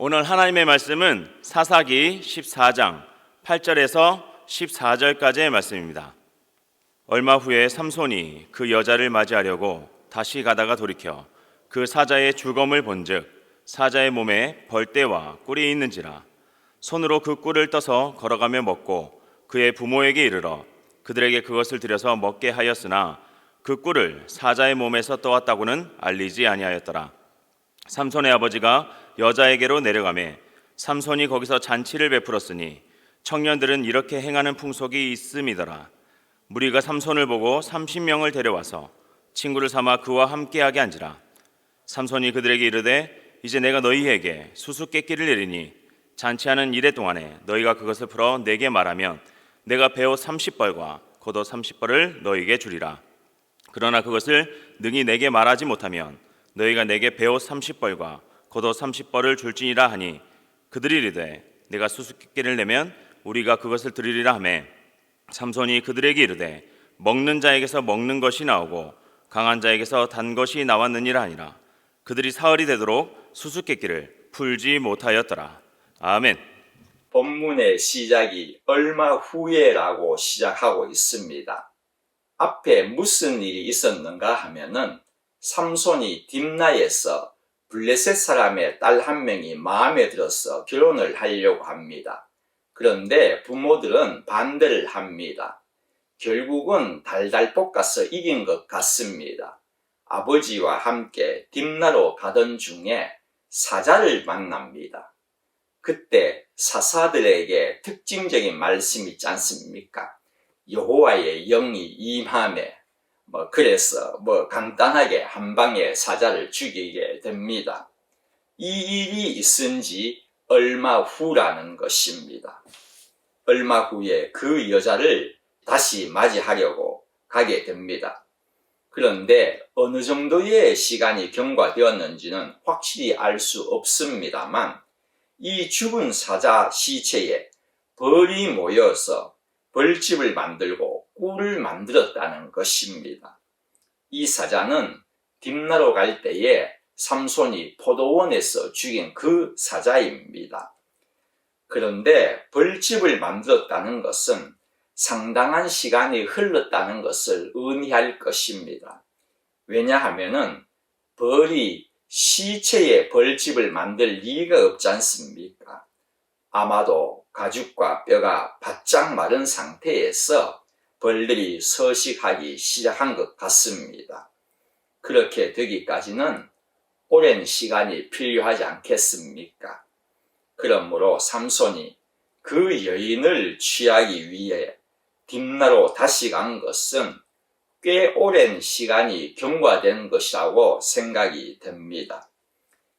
오늘 하나님의 말씀은 사사기 14장 8절에서 14절까지의 말씀입니다. 얼마 후에 삼손이 그 여자를 맞이하려고 다시 가다가 돌이켜 그 사자의 주검을 본즉 사자의 몸에 벌떼와 꿀이 있는지라 손으로 그 꿀을 떠서 걸어가며 먹고 그의 부모에게 이르러 그들에게 그것을 들여서 먹게 하였으나 그 꿀을 사자의 몸에서 떠왔다고는 알리지 아니하였더라. 삼손의 아버지가 여자에게로 내려가매 삼손이 거기서 잔치를 베풀었으니 청년들은 이렇게 행하는 풍속이 있음이더라. 무리가 삼손을 보고 30명을 데려와서 친구를 삼아 그와 함께하게 한지라. 삼손이 그들에게 이르되 이제 내가 너희에게 수수께끼를 내리니 잔치하는 이래 동안에 너희가 그것을 풀어 내게 말하면 내가 베옷 30벌과 겉옷 30벌을 너희에게 주리라. 그러나 그것을 능히 내게 말하지 못하면 너희가 내게 베옷 30벌과 겉옷 30벌을 줄지니라 하니 그들이 이르되 내가 수수께끼를 내면 우리가 그것을 드리리라 하매 삼손이 그들에게 이르되 먹는 자에게서 먹는 것이 나오고 강한 자에게서 단 것이 나왔느니라 하니라. 그들이 사흘이 되도록 수수께끼를 풀지 못하였더라. 아멘. 본문의 시작이 얼마 후에라고 시작하고 있습니다. 앞에 무슨 일이 있었는가 하면은 삼손이 딥나에서 블레셋 사람의 딸 한 명이 마음에 들어서 결혼을 하려고 합니다. 그런데 부모들은 반대를 합니다. 결국은 달달 볶아서 이긴 것 같습니다. 아버지와 함께 딥나로 가던 중에 사자를 만납니다. 그때 사사들에게 특징적인 말씀이 있지 않습니까? 여호와의 영이 임하매 그래서 간단하게 한 방에 사자를 죽이게 됩니다. 이 일이 있은 지 얼마 후라는 것입니다. 얼마 후에 그 여자를 다시 맞이하려고 가게 됩니다. 그런데 어느 정도의 시간이 경과되었는지는 확실히 알 수 없습니다만 이 죽은 사자 시체에 벌이 모여서 벌집을 만들고 꿀을 만들었다는 것입니다. 이 사자는 딥나로 갈 때에 삼손이 포도원에서 죽인 그 사자입니다. 그런데 벌집을 만들었다는 것은 상당한 시간이 흘렀다는 것을 의미할 것입니다. 왜냐하면은 벌이 시체에 벌집을 만들 리가 없지 않습니까? 아마도 가죽과 뼈가 바짝 마른 상태에서 벌들이 서식하기 시작한 것 같습니다. 그렇게 되기까지는 오랜 시간이 필요하지 않겠습니까? 그러므로 삼손이 그 여인을 취하기 위해 딥나로 다시 간 것은 꽤 오랜 시간이 경과된 것이라고 생각이 됩니다.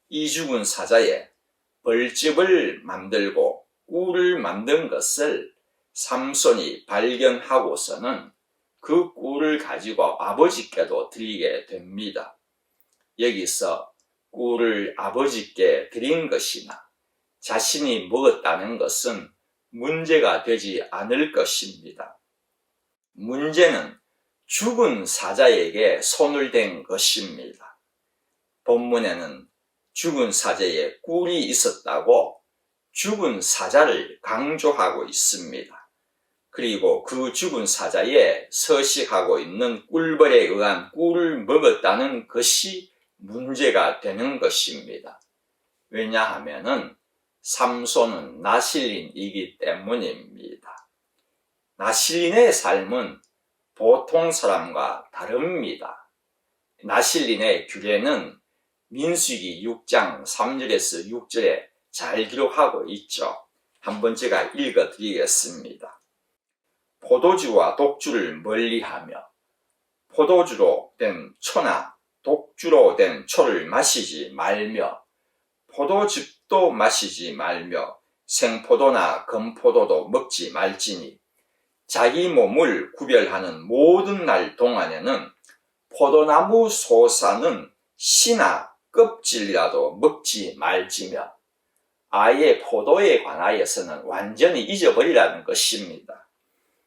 이 죽은 사자에 벌집을 만들고 꿀을 만든 것을 삼손이 발견하고서는 그 꿀을 가지고 아버지께도 드리게 됩니다. 여기서 꿀을 아버지께 드린 것이나 자신이 먹었다는 것은 문제가 되지 않을 것입니다. 문제는 죽은 사자에게 손을 댄 것입니다. 본문에는 죽은 사자에 꿀이 있었다고 죽은 사자를 강조하고 있습니다. 그리고 그 죽은 사자에 서식하고 있는 꿀벌에 의한 꿀을 먹었다는 것이 문제가 되는 것입니다. 왜냐하면은 삼손은 나실린이기 때문입니다. 나실린의 삶은 보통 사람과 다릅니다. 나실린의 규례는 민수기 6장 3절에서 6절에 잘 기록하고 있죠. 한번 제가 읽어드리겠습니다. 포도주와 독주를 멀리하며 포도주로 된 초나 독주로 된 초를 마시지 말며 포도즙도 마시지 말며 생포도나 건포도도 먹지 말지니 자기 몸을 구별하는 모든 날 동안에는 포도나무 소사는 씨나 껍질이라도 먹지 말지며 아예 포도에 관하여서는 완전히 잊어버리라는 것입니다.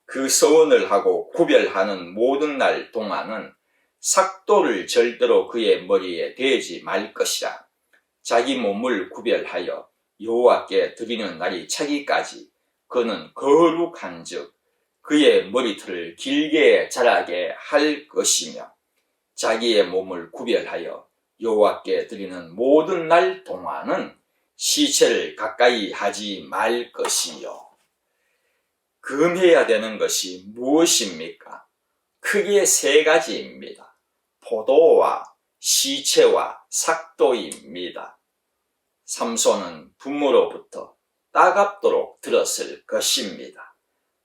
그 서원을 하고 구별하는 모든 날 동안은 삭도를 절대로 그의 머리에 대지 말 것이라 자기 몸을 구별하여 여호와께 드리는 날이 차기까지 그는 거룩한즉 그의 머리털을 길게 자라게 할 것이며 자기의 몸을 구별하여 여호와께 드리는 모든 날 동안은 시체를 가까이 하지 말 것이요. 금해야 되는 것이 무엇입니까? 크게 세 가지입니다. 포도와 시체와 삭도입니다. 삼손은 부모로부터 따갑도록 들었을 것입니다.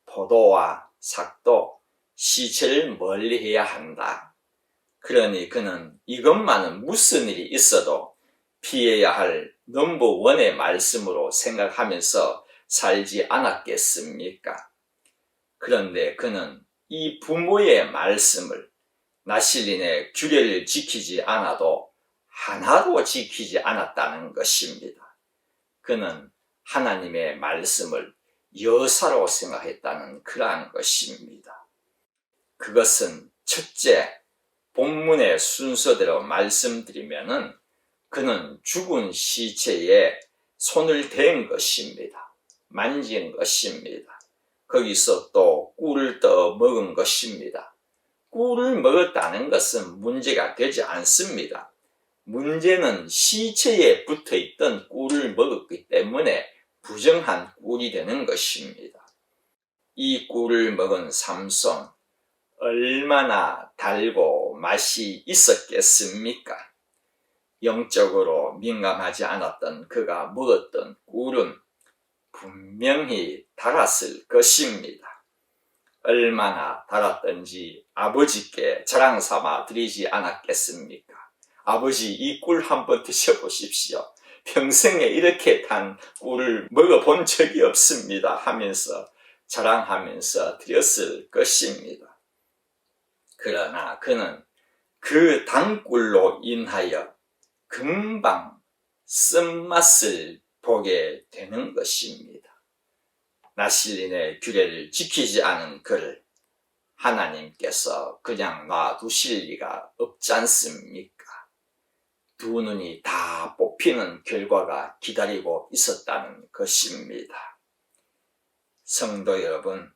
포도와 삭도, 시체를 멀리해야 한다. 그러니 그는 이것만은 무슨 일이 있어도 피해야 할 넘버원의 말씀으로 생각하면서 살지 않았겠습니까? 그런데 그는 이 부모의 말씀을 나실린의 규례를 지키지 않아도 하나도 지키지 않았다는 것입니다. 그는 하나님의 말씀을 여사로 생각했다는 그러한 것입니다. 그것은 첫째, 본문의 순서대로 말씀드리면은 그는 죽은 시체에 손을 댄 것입니다. 만진 것입니다. 거기서 또 꿀을 떠 먹은 것입니다. 꿀을 먹었다는 것은 문제가 되지 않습니다. 문제는 시체에 붙어있던 꿀을 먹었기 때문에 부정한 꿀이 되는 것입니다. 이 꿀을 먹은 삼손, 얼마나 달고 맛이 있었겠습니까? 영적으로 민감하지 않았던 그가 먹었던 꿀은 분명히 달았을 것입니다. 얼마나 달았던지 아버지께 자랑 삼아 드리지 않았겠습니까? 아버지, 이 꿀 한번 드셔보십시오. 평생에 이렇게 단 꿀을 먹어본 적이 없습니다 하면서 자랑하면서 드렸을 것입니다. 그러나 그는 그 단꿀로 인하여 금방 쓴맛을 보게 되는 것입니다. 나실린의 규례를 지키지 않은 그를 하나님께서 그냥 놔두실 리가 없지 않습니까? 두 눈이 다 뽑히는 결과가 기다리고 있었다는 것입니다. 성도 여러분,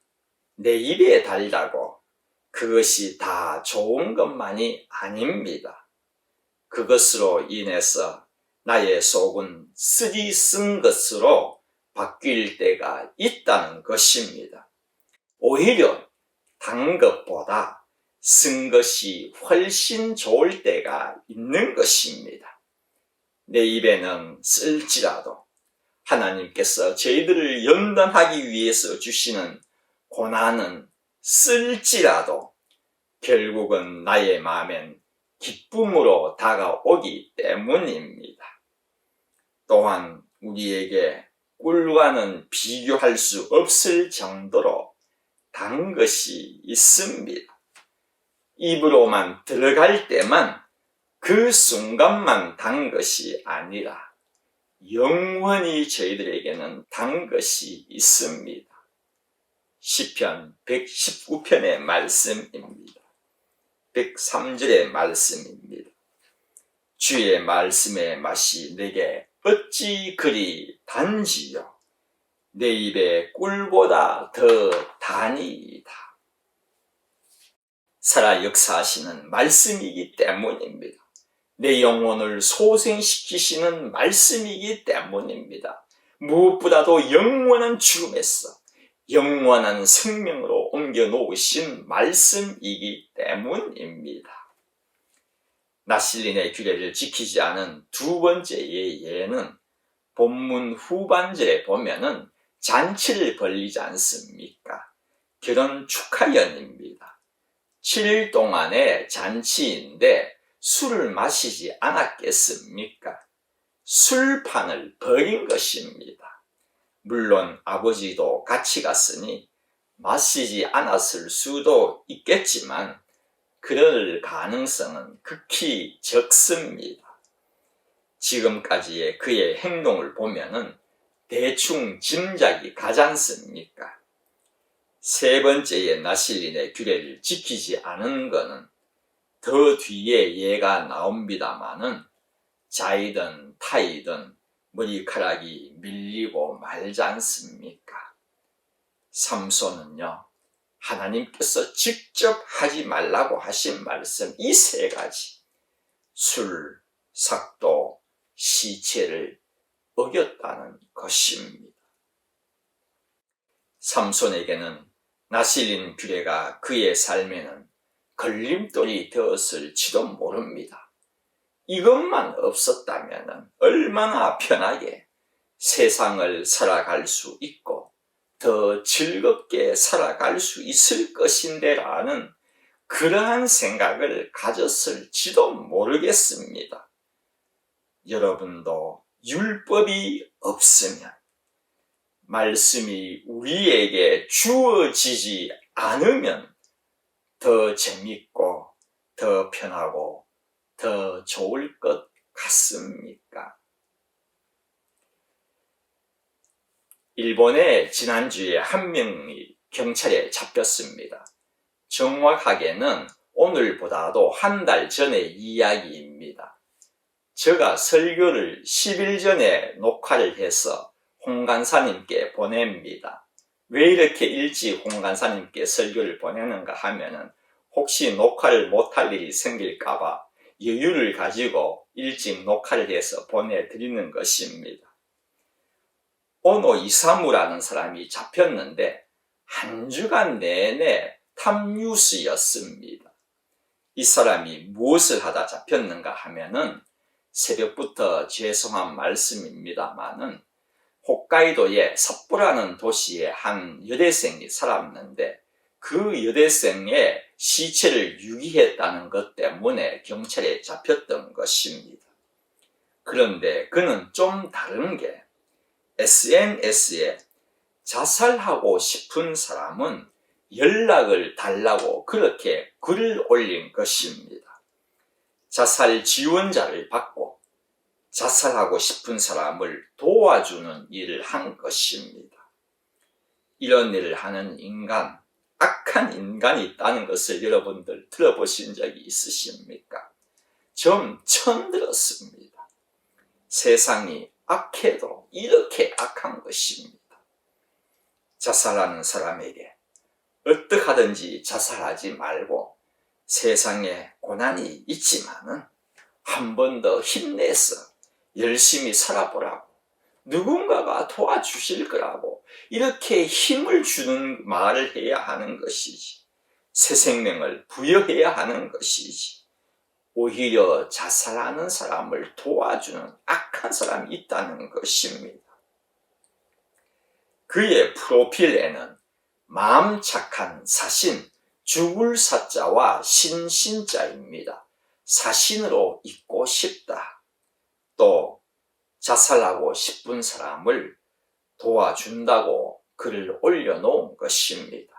내 입에 달라고 그것이 다 좋은 것만이 아닙니다. 그것으로 인해서 나의 속은 쓰디 쓴 것으로 바뀔 때가 있다는 것입니다. 오히려 단 것보다 쓴 것이 훨씬 좋을 때가 있는 것입니다. 내 입에는 쓸지라도 하나님께서 저희들을 연단하기 위해서 주시는 고난은 쓸지라도 결국은 나의 마음엔 기쁨으로 다가오기 때문입니다. 또한 우리에게 꿀과는 비교할 수 없을 정도로 단 것이 있습니다. 입으로만 들어갈 때만 그 순간만 단 것이 아니라 영원히 저희들에게는 단 것이 있습니다. 시편 119편의 말씀입니다. 103절의 말씀입니다. 주의 말씀의 맛이 내게 어찌 그리 단지요. 내 입에 꿀보다 더 다니이다. 살아 역사하시는 말씀이기 때문입니다. 내 영혼을 소생시키시는 말씀이기 때문입니다. 무엇보다도 영원한 죽음에서 영원한 생명으로 옮겨 놓으신 말씀이기 때문입니다. 나실린의 규례를 지키지 않은 두 번째의 예는 본문 후반절에 보면은 잔치를 벌리지 않습니까? 결혼 축하연입니다. 7일 동안의 잔치인데 술을 마시지 않았겠습니까? 술판을 벌인 것입니다. 물론 아버지도 같이 갔으니 마시지 않았을 수도 있겠지만 그럴 가능성은 극히 적습니다. 지금까지의 그의 행동을 보면은 대충 짐작이 가지 않습니까? 세 번째의 나실린의 규례를 지키지 않은 것은 더 뒤에 예가 나옵니다마는 자이든 타이든 머리카락이 밀리고 말지 않습니까? 삼손은요, 하나님께서 직접 하지 말라고 하신 말씀 이 세 가지, 술, 삭도, 시체를 어겼다는 것입니다. 삼손에게는 나실린 규례가 그의 삶에는 걸림돌이 되었을지도 모릅니다. 이것만 없었다면 얼마나 편하게 세상을 살아갈 수 있고 더 즐겁게 살아갈 수 있을 것인데 라는 그러한 생각을 가졌을지도 모르겠습니다. 여러분도 율법이 없으면, 말씀이 우리에게 주어지지 않으면 더 재밌고 더 편하고 더 좋을 것 같습니까? 일본에 지난주에 한 명이 경찰에 잡혔습니다. 정확하게는 오늘보다도 한 달 전의 이야기입니다. 제가 설교를 10일 전에 녹화를 해서 홍 간사님께 보냅니다. 왜 이렇게 일찍 홍 간사님께 설교를 보내는가 하면은 혹시 녹화를 못할 일이 생길까봐 여유를 가지고 일찍 녹화를 해서 보내드리는 것입니다. 오노 이사무라는 사람이 잡혔는데 한 주간 내내 탑뉴스였습니다. 이 사람이 무엇을 하다 잡혔는가 하면은 새벽부터 죄송한 말씀입니다만은 홋카이도의 삿포라는 도시에 한 여대생이 살았는데 그 여대생의 시체를 유기했다는 것 때문에 경찰에 잡혔던 것입니다. 그런데 그는 좀 다른 게 SNS에 자살하고 싶은 사람은 연락을 달라고 그렇게 글을 올린 것입니다. 자살 지원자를 받고 자살하고 싶은 사람을 도와주는 일을 한 것입니다. 이런 일을 하는 인간, 악한 인간이 있다는 것을 여러분들 들어보신 적이 있으십니까? 좀 처음 들었습니다. 세상이 악해도 이렇게 악한 것입니다. 자살하는 사람에게 어떻게 하든지 자살하지 말고 세상에 고난이 있지만은 한 번 더 힘내서 열심히 살아보라고, 누군가가 도와주실 거라고 이렇게 힘을 주는 말을 해야 하는 것이지, 새 생명을 부여해야 하는 것이지, 오히려 자살하는 사람을 도와주는 악한 사람이 있다는 것입니다. 그의 프로필에는 마음 착한 사신, 죽을 사자와 신신자입니다. 사신으로 있고 싶다. 또 자살하고 싶은 사람을 도와준다고 글을 올려놓은 것입니다.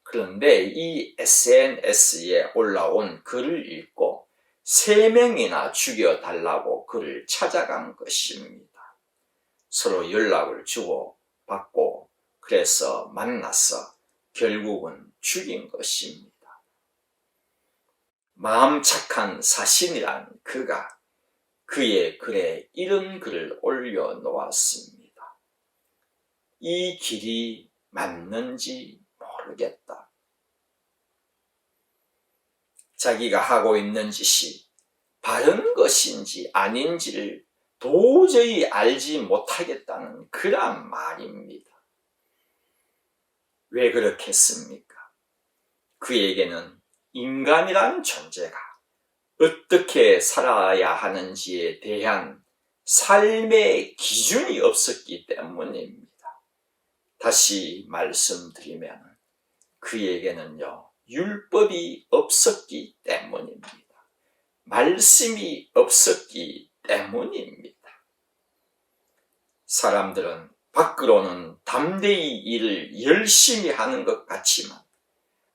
그런데 이 SNS에 올라온 글을 읽고 3명이나 죽여달라고 그를 찾아간 것입니다. 서로 연락을 주고 받고 그래서 만나서 결국은 죽인 것입니다. 마음 착한 사신이란 그가 그의 글에 이런 글을 올려놓았습니다. 이 길이 맞는지 모르겠다. 자기가 하고 있는 짓이 바른 것인지 아닌지를 도저히 알지 못하겠다는 그런 말입니다. 왜 그렇게 했습니까? 그에게는 인간이란 존재가 어떻게 살아야 하는지에 대한 삶의 기준이 없었기 때문입니다. 다시 말씀드리면 그에게는요, 율법이 없었기 때문입니다. 말씀이 없었기 때문입니다. 사람들은 밖으로는 담대히 일을 열심히 하는 것 같지만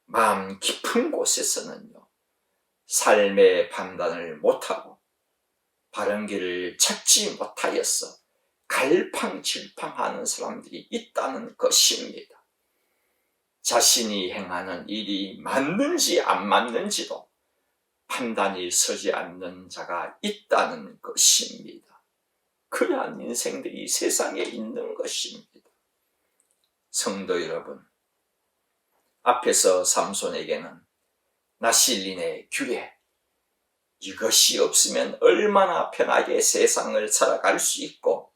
마음 깊은 곳에서는요, 삶의 판단을 못하고 바른 길을 찾지 못하여서 갈팡질팡하는 사람들이 있다는 것입니다. 자신이 행하는 일이 맞는지 안 맞는지도 판단이 서지 않는 자가 있다는 것입니다. 그러한 인생들이 세상에 있는 것입니다. 성도 여러분, 앞에서 삼손에게는 나실린의 규례, 이것이 없으면 얼마나 편하게 세상을 살아갈 수 있고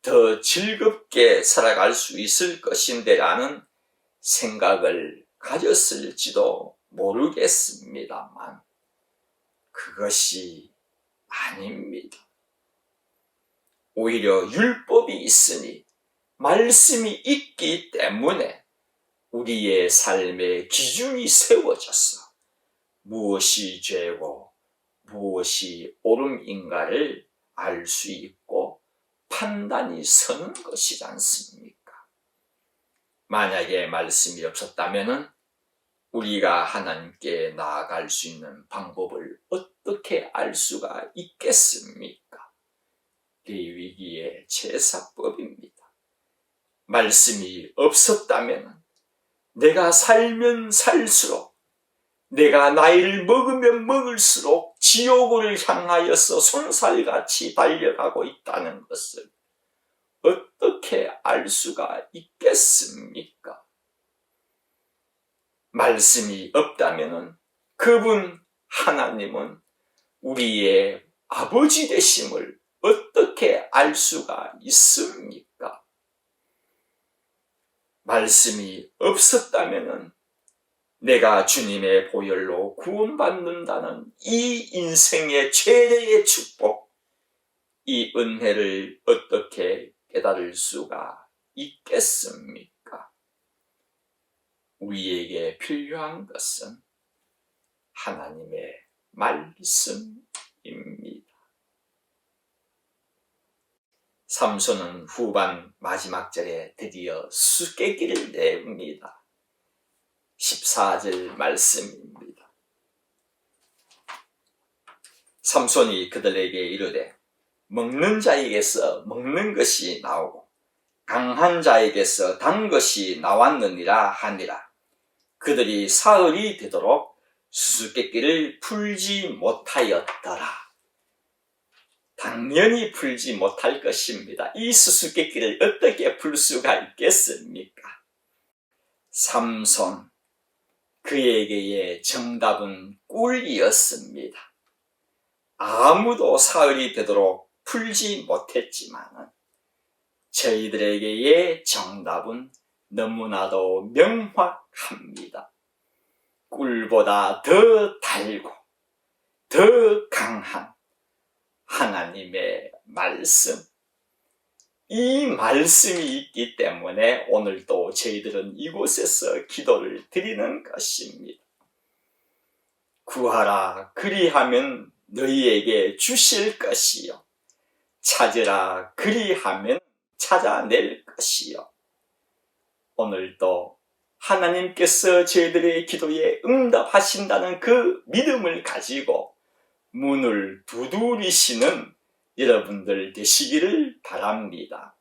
더 즐겁게 살아갈 수 있을 것인데 라는 생각을 가졌을지도 모르겠습니다만 그것이 아닙니다. 오히려 율법이 있으니 말씀이 있기 때문에 우리의 삶의 기준이 세워져서 무엇이 죄고 무엇이 옳음인가를 알 수 있고 판단이 서는 것이지 않습니까? 만약에 말씀이 없었다면 우리가 하나님께 나아갈 수 있는 방법을 어떻게 알 수가 있겠습니까? 레위기의 제사법입니다. 말씀이 없었다면 내가 살면 살수록, 내가 나이를 먹으면 먹을수록 지옥을 향하여서 손살같이 달려가고 있다는 것을 어떻게 알 수가 있겠습니까? 말씀이 없다면 그분 하나님은 우리의 아버지 되심을 어떻게 알 수가 있습니까? 말씀이 없었다면 내가 주님의 보혈로 구원받는다는 이 인생의 최대의 축복, 이 은혜를 어떻게 깨달을 수가 있겠습니까? 우리에게 필요한 것은 하나님의 말씀입니다. 삼손은 후반 마지막 절에 드디어 수수께끼를 냅니다. 14절 말씀입니다. 삼손이 그들에게 이르되 먹는 자에게서 먹는 것이 나오고 강한 자에게서 단 것이 나왔느니라 하니라. 그들이 사흘이 되도록 수수께끼를 풀지 못하였더라. 당연히 풀지 못할 것입니다. 이 수수께끼를 어떻게 풀 수가 있겠습니까? 삼손, 그에게의 정답은 꿀이었습니다. 아무도 사흘이 되도록 풀지 못했지만 저희들에게의 정답은 너무나도 명확합니다. 꿀보다 더 달고 더 강한 하나님의 말씀, 이 말씀이 있기 때문에 오늘도 저희들은 이곳에서 기도를 드리는 것입니다. 구하라 그리하면 너희에게 주실 것이요, 찾으라 그리하면 찾아낼 것이요. 오늘도 하나님께서 저희들의 기도에 응답하신다는 그 믿음을 가지고 문을 두드리시는 여러분들 되시기를 바랍니다.